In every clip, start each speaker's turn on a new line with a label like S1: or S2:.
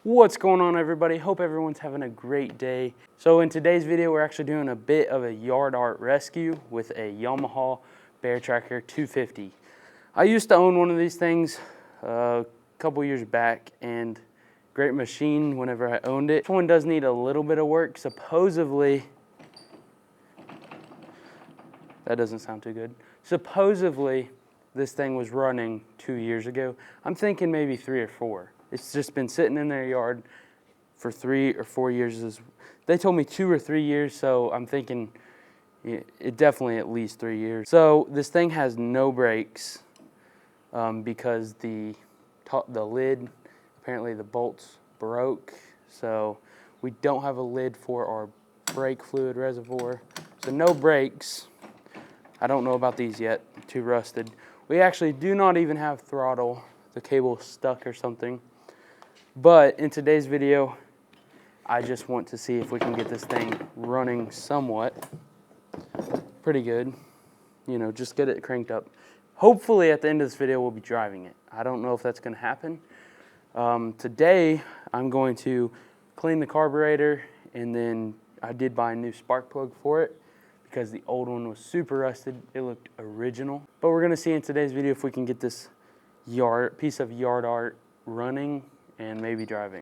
S1: What's going on, everybody? Hope everyone's having a great day. So in today's video, we're actually doing a bit of a yard art rescue with a Yamaha BearTracker 250. I used to own one of these things a couple years back, and great machine whenever I owned it. This one does need a little bit of work. Supposedly, that doesn't sound too good. Supposedly, this thing was running 2 years ago. I'm thinking maybe 3 or 4. It's just been sitting in their yard for 3 or 4 years. They told me 2 or 3 years, so I'm thinking it definitely at least 3 years. So this thing has no brakes because the lid, apparently the bolts broke. So we don't have a lid for our brake fluid reservoir. So no brakes. I don't know about these yet, too rusted. We actually do not even have throttle. The cable's stuck or something. But in today's video, I just want to see if we can get this thing running somewhat. Pretty good. You know, just get it cranked up. Hopefully at the end of this video, we'll be driving it. I don't know if that's going to happen. Today, I'm going to clean the carburetor, and then I did buy a new spark plug for it because the old one was super rusted. It looked original. But we're going to see in today's video if we can get this piece of yard art running and maybe driving.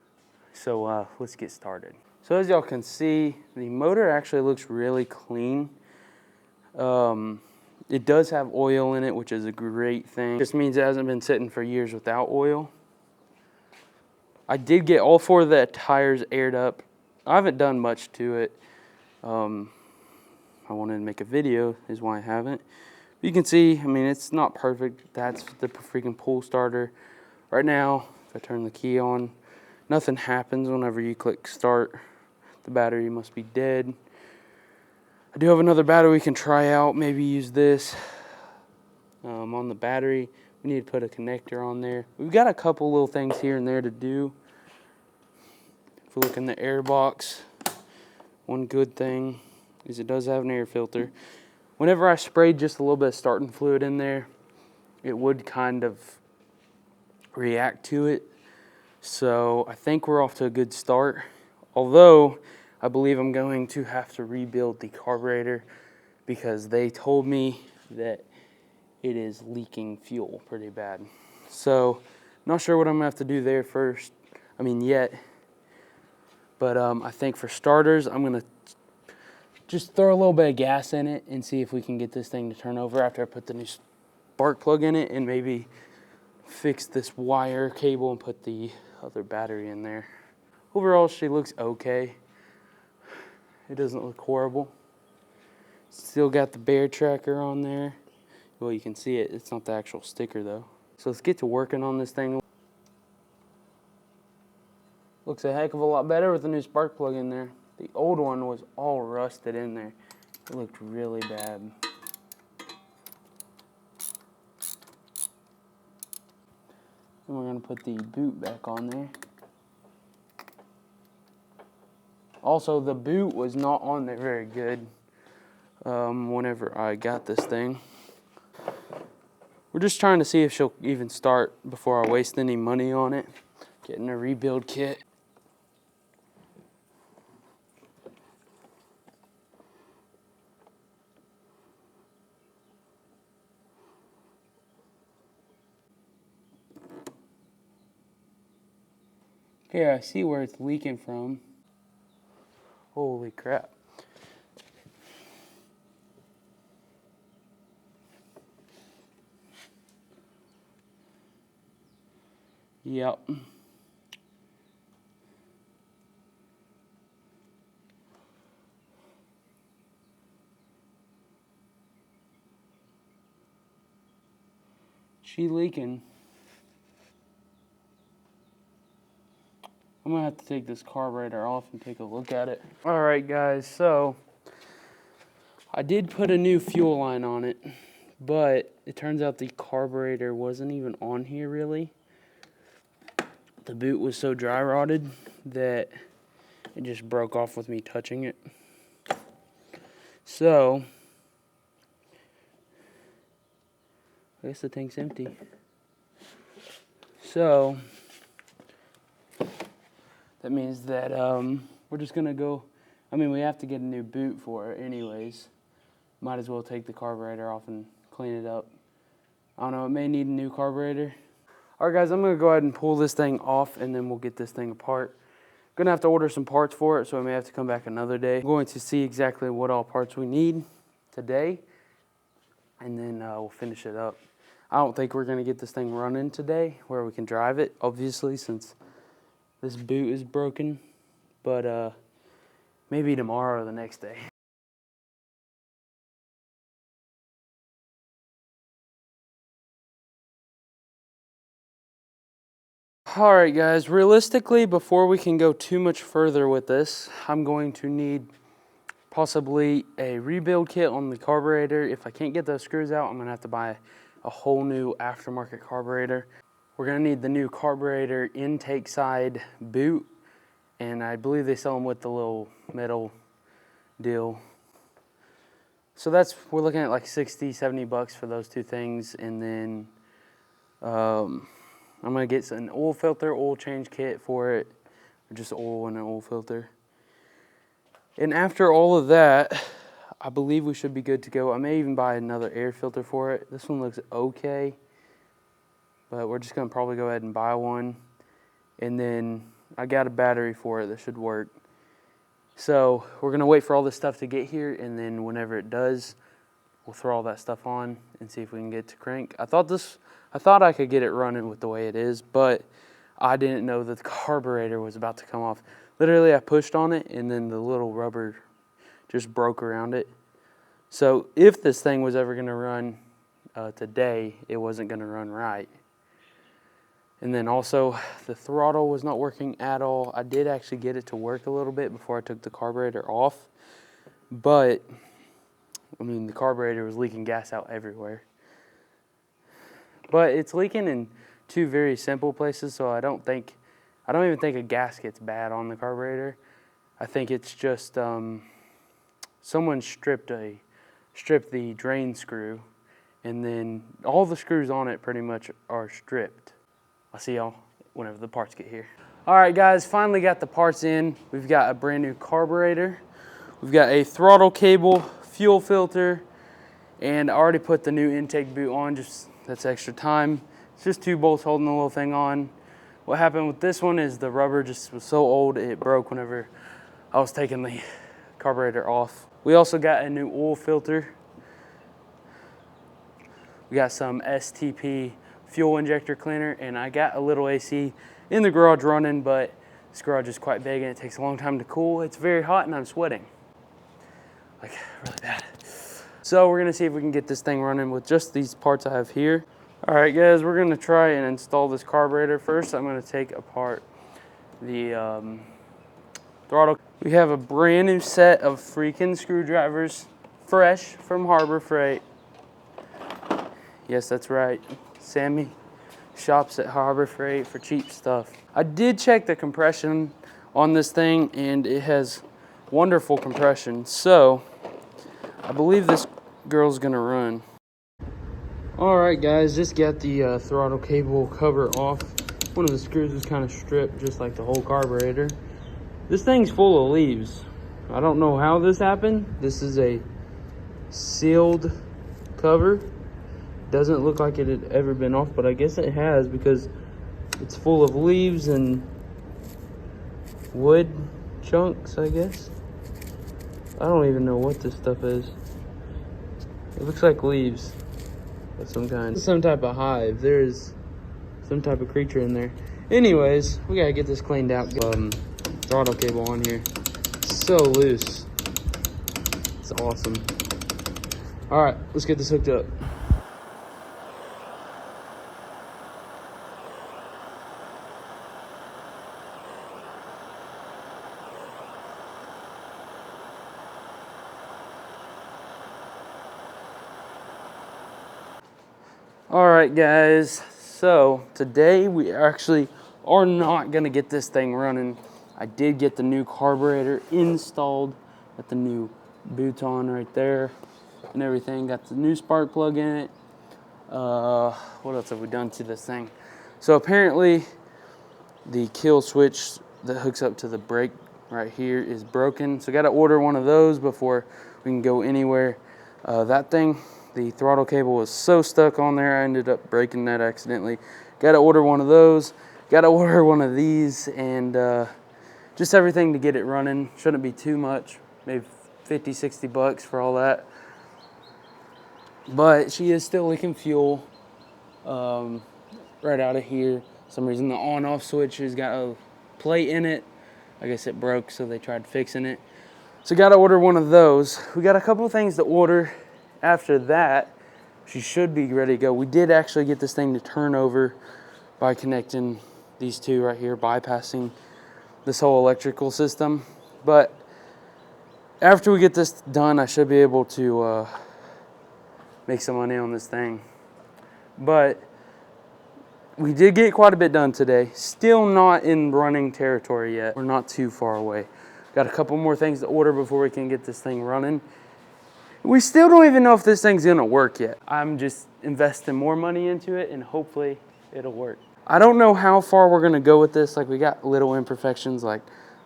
S1: So let's get started. So as y'all can see, the motor actually looks really clean. It does have oil in it, which is a great thing. Just means it hasn't been sitting for years without oil. I did get all 4 of the tires aired up. I haven't done much to it. I wanted to make a video, is why I haven't. You can see, I mean, it's not perfect. That's the freaking pull starter. Right now, if I turn the key on, nothing happens whenever you click start. The battery must be dead. I do have another battery we can try out. Maybe use this. On the battery, we need to put a connector on there. We've got a couple little things here and there to do. If we look in the air box, one good thing is it does have an air filter. Whenever I sprayed just a little bit of starting fluid in there, it would kind of react to it. So I think we're off to a good start. Although I believe I'm going to have to rebuild the carburetor because they told me that it is leaking fuel pretty bad. So not sure what I'm gonna have to do there first. I mean, yet. But I think for starters, I'm gonna just throw a little bit of gas in it and see if we can get this thing to turn over after I put the new spark plug in it, and maybe fix this wire cable and put the other battery in there. Overall, she looks okay. It doesn't look horrible. Still got the BearTracker on there. Well, you can see it. It's not the actual sticker though. So let's get to working on this thing. Looks a heck of a lot better with the new spark plug in there. The old one was all rusted in there. It looked really bad. And we're going to put the boot back on there. Also, the boot was not on there very good whenever I got this thing. We're just trying to see if she'll even start before I waste any money on it. Getting a rebuild kit. Here, I see where it's leaking from. Holy crap. Yep. She leaking. I'm gonna have to take this carburetor off and take a look at it. All right, guys, so I did put a new fuel line on it, but it turns out the carburetor wasn't even on here really. The boot was so dry rotted that it just broke off with me touching it. So I guess the tank's empty. So that means that we're just gonna go, I mean, we have to get a new boot for it anyways. Might as well take the carburetor off and clean it up. I don't know, it may need a new carburetor. All right guys, I'm gonna go ahead and pull this thing off and then we'll get this thing apart. Gonna have to order some parts for it, so I may have to come back another day. I'm going to see exactly what all parts we need today, and then we'll finish it up. I don't think we're gonna get this thing running today where we can drive it, obviously, since this boot is broken, but maybe tomorrow or the next day. All right guys, realistically, before we can go too much further with this, I'm going to need possibly a rebuild kit on the carburetor. If I can't get those screws out, I'm gonna have to buy a whole new aftermarket carburetor. We're gonna need the new carburetor intake side boot, and I believe they sell them with the little metal deal. So we're looking at like 60, 70 bucks for those two things, and then I'm gonna get an oil filter, oil change kit for it, or just oil and an oil filter. And after all of that, I believe we should be good to go. I may even buy another air filter for it. This one looks okay, but we're just gonna probably go ahead and buy one. And then I got a battery for it that should work. So we're gonna wait for all this stuff to get here, and then whenever it does, we'll throw all that stuff on and see if we can get to crank. I thought I could get it running with the way it is, but I didn't know that the carburetor was about to come off. Literally, I pushed on it, and then the little rubber just broke around it. So if this thing was ever gonna run today, it wasn't gonna run right. And then also, the throttle was not working at all. I did actually get it to work a little bit before I took the carburetor off, but I mean, the carburetor was leaking gas out everywhere. But it's leaking in two very simple places, so I don't even think a gasket's bad on the carburetor. I think it's just someone stripped the drain screw, and then all the screws on it pretty much are stripped. I'll see y'all whenever the parts get here. All right guys, finally got the parts in. We've got a brand new carburetor. We've got a throttle cable, fuel filter, and I already put the new intake boot on, just that's extra time. It's just two bolts holding the little thing on. What happened with this one is the rubber just was so old it broke whenever I was taking the carburetor off. We also got a new oil filter. We got some STP fuel injector cleaner, and I got a little AC in the garage running, but this garage is quite big and it takes a long time to cool. It's very hot and I'm sweating, like really bad. So we're gonna see if we can get this thing running with just these parts I have here. All right guys, we're gonna try and install this carburetor. First, I'm gonna take apart the throttle. We have a brand new set of freaking screwdrivers, fresh from Harbor Freight. Yes, that's right. Sammy shops at Harbor Freight for cheap stuff. I did check the compression on this thing, and it has wonderful compression. So I believe this girl's gonna run. All right guys, just got the throttle cable cover off. One of the screws was kind of stripped, just like the whole carburetor. This thing's full of leaves. I don't know how this happened. This is a sealed cover. Doesn't look like it had ever been off, but I guess it has, because it's full of leaves and wood chunks, I guess. I don't even know what this stuff is. It looks like leaves of some kind. Some type of hive. There's some type of creature in there. Anyways, we gotta get this cleaned out. Throttle cable on here. So loose. It's awesome. All right, let's get this hooked up. All right guys, so today we actually are not gonna get this thing running. I did get the new carburetor installed, got the new boot on right there and everything, got the new spark plug in it. What else have we done to this thing? So apparently the kill switch that hooks up to the brake right here is broken. So got to order one of those before we can go anywhere. That thing, the throttle cable was so stuck on there, I ended up breaking that accidentally. Got to order one of those. Got to order one of these, and just everything to get it running. Shouldn't be too much, maybe 50, 60 bucks for all that. But she is still leaking fuel right out of here. For some reason the on-off switch has got a plate in it. I guess it broke, so they tried fixing it. So got to order one of those. We got a couple of things to order. After that, she should be ready to go. We did actually get this thing to turn over by connecting these two right here, bypassing this whole electrical system. But after we get this done, I should be able to make some money on this thing. But we did get quite a bit done today. Still not in running territory yet. We're not too far away. Got a couple more things to order before we can get this thing running. We still don't even know if this thing's gonna work yet. I'm just investing more money into it and hopefully it'll work. I don't know how far we're gonna go with this. Like, we got little imperfections, like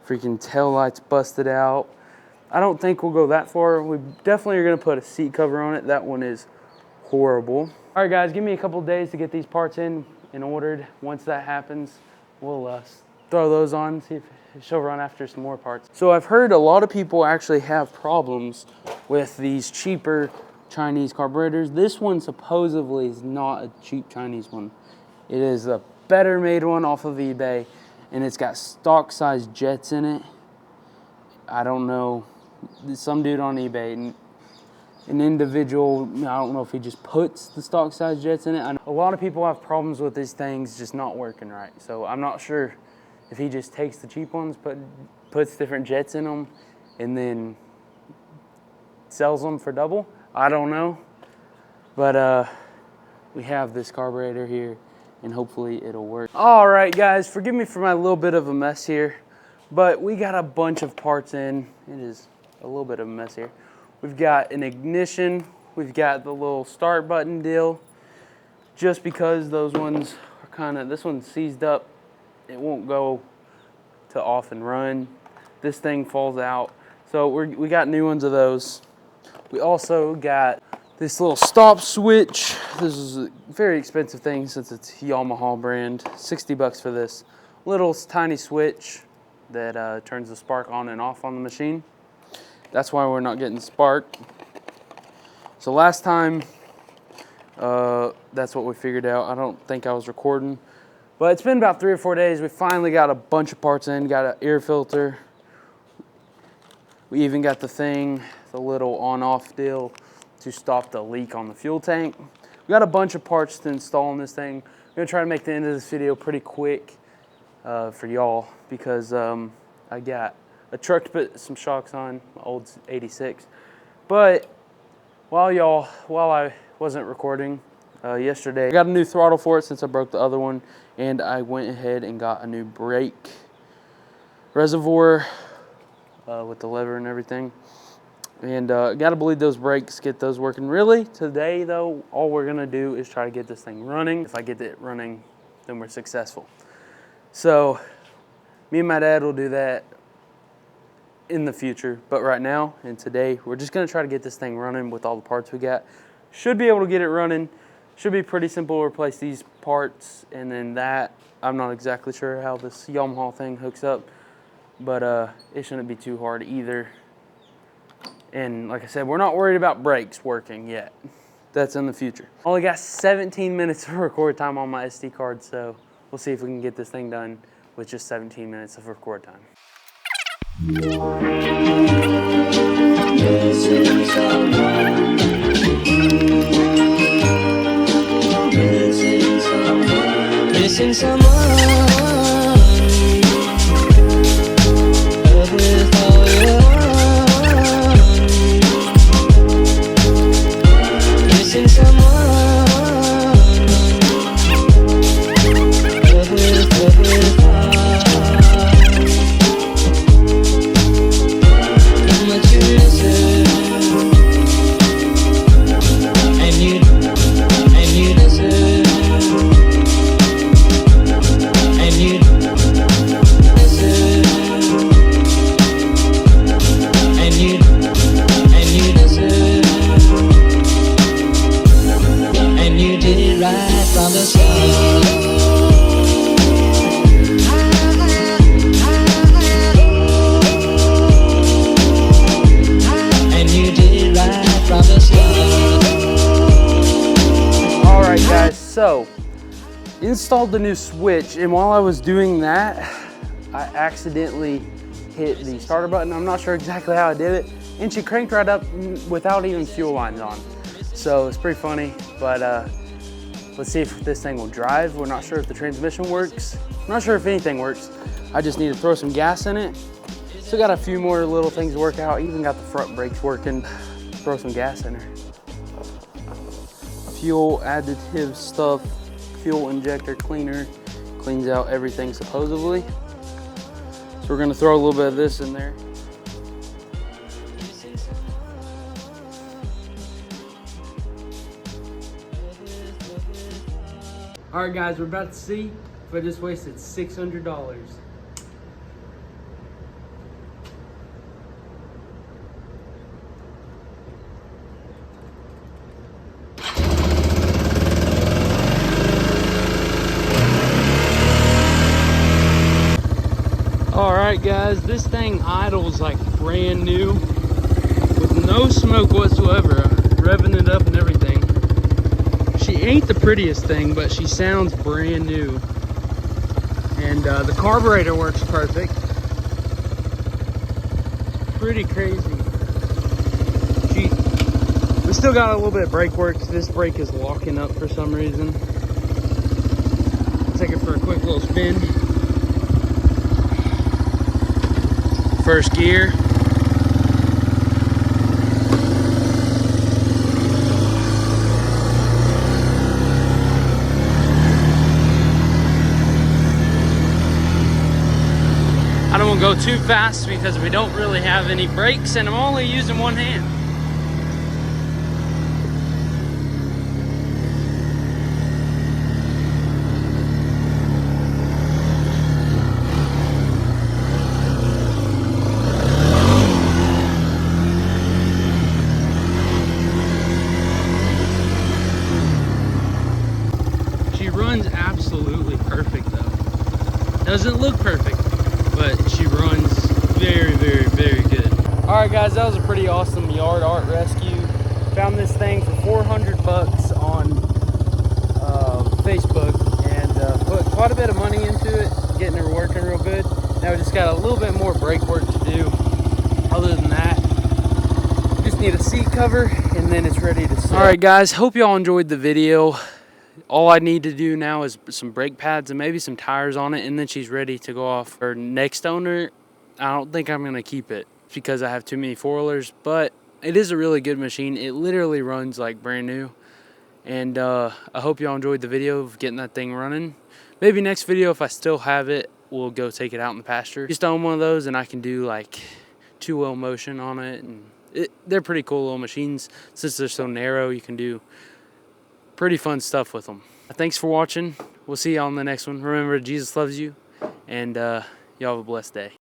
S1: freaking tail lights busted out. I don't think we'll go that far. We definitely are gonna put a seat cover on it. That one is horrible. All right, guys, give me a couple days to get these parts in and ordered. Once that happens, we'll throw those on, see if she'll run after some more parts. So I've heard a lot of people actually have problems with these cheaper Chinese carburetors. This one supposedly is not a cheap Chinese one. It is a better made one off of eBay, and it's got stock size jets in it. I don't know, some dude on eBay, an individual, I don't know if he just puts the stock size jets in it. I know a lot of people have problems with these things just not working right. So I'm not sure if he just takes the cheap ones, puts different jets in them, and then sells them for double. I don't know. But we have this carburetor here, and hopefully it'll work. All right, guys, forgive me for my little bit of a mess here, but we got a bunch of parts in. It is a little bit of a mess here. We've got an ignition. We've got the little start button deal. Just because those ones are kind of, this one's seized up, it won't go to off and run. This thing falls out. So we got new ones of those. We also got this little stop switch. This is a very expensive thing since it's Yamaha brand. 60 bucks for this little tiny switch that turns the spark on and off on the machine. That's why we're not getting spark. So last time, that's what we figured out. I don't think I was recording, but it's been about 3 or 4 days. We finally got a bunch of parts in, got an air filter. We even got the thing, the little on-off deal to stop the leak on the fuel tank. We got a bunch of parts to install in this thing. I'm gonna try to make the end of this video pretty quick for y'all, because I got a truck to put some shocks on, my old 86. But while I wasn't recording yesterday, I got a new throttle for it since I broke the other one, and I went ahead and got a new brake reservoir with the lever and everything. And gotta bleed those brakes, get those working. Really, today though, all we're gonna do is try to get this thing running. If I get it running, then we're successful. So me and my dad will do that in the future, but right now and today we're just going to try to get this thing running with all the parts we got. Should be able to get it running. Should be pretty simple to replace these parts, and then that, I'm not exactly sure how this Yamaha thing hooks up, but it shouldn't be too hard either. And like I said, we're not worried about brakes working yet. That's in the future. Only got 17 minutes of record time on my SD card, so we'll see if we can get this thing done with just 17 minutes of record time. Missing someone. Missing someone. Love with all your heart. Missing someone. Love with heart. How much you miss it, and you deserve. So, installed the new switch, and while I was doing that, I accidentally hit the starter button. I'm not sure exactly how I did it, and she cranked right up without even fuel lines on. So it's pretty funny, but let's see if this thing will drive. We're not sure if the transmission works. I'm not sure if anything works. I just need to throw some gas in it. Still got a few more little things to work out. Even got the front brakes working. Throw some gas in her. Fuel additive stuff, fuel injector cleaner, cleans out everything supposedly. So we're gonna throw a little bit of this in there. All right guys, we're about to see if I just wasted $600. All right guys, this thing idles like brand new with no smoke whatsoever, revving it up and everything. She ain't the prettiest thing, but she sounds brand new. And the carburetor works perfect. Pretty crazy. We still got a little bit of brake work. This brake is locking up for some reason. Take it for a quick little spin. First gear. I don't want to go too fast because we don't really have any brakes and I'm only using one hand. She runs absolutely perfect though. Doesn't look perfect, but she runs very, very, very good. All right guys, that was a pretty awesome yard art rescue. Found this thing for 400 bucks on Facebook and put quite a bit of money into it, getting her working real good. Now we just got a little bit more brake work to do. Other than that, we just need a seat cover and then it's ready to sit. All right guys, hope y'all enjoyed the video. All I need to do now is some brake pads and maybe some tires on it, and then she's ready to go off. Her next owner, I don't think I'm going to keep it because I have too many four-wheelers, but it is a really good machine. It literally runs like brand new, and I hope y'all enjoyed the video of getting that thing running. Maybe next video, if I still have it, we'll go take it out in the pasture. Just own one of those, and I can do like two-wheel motion on it, and they're pretty cool little machines. Since they're so narrow, you can do pretty fun stuff with them. Thanks for watching. We'll see you on the next one. Remember, Jesus loves you, and y'all have a blessed day.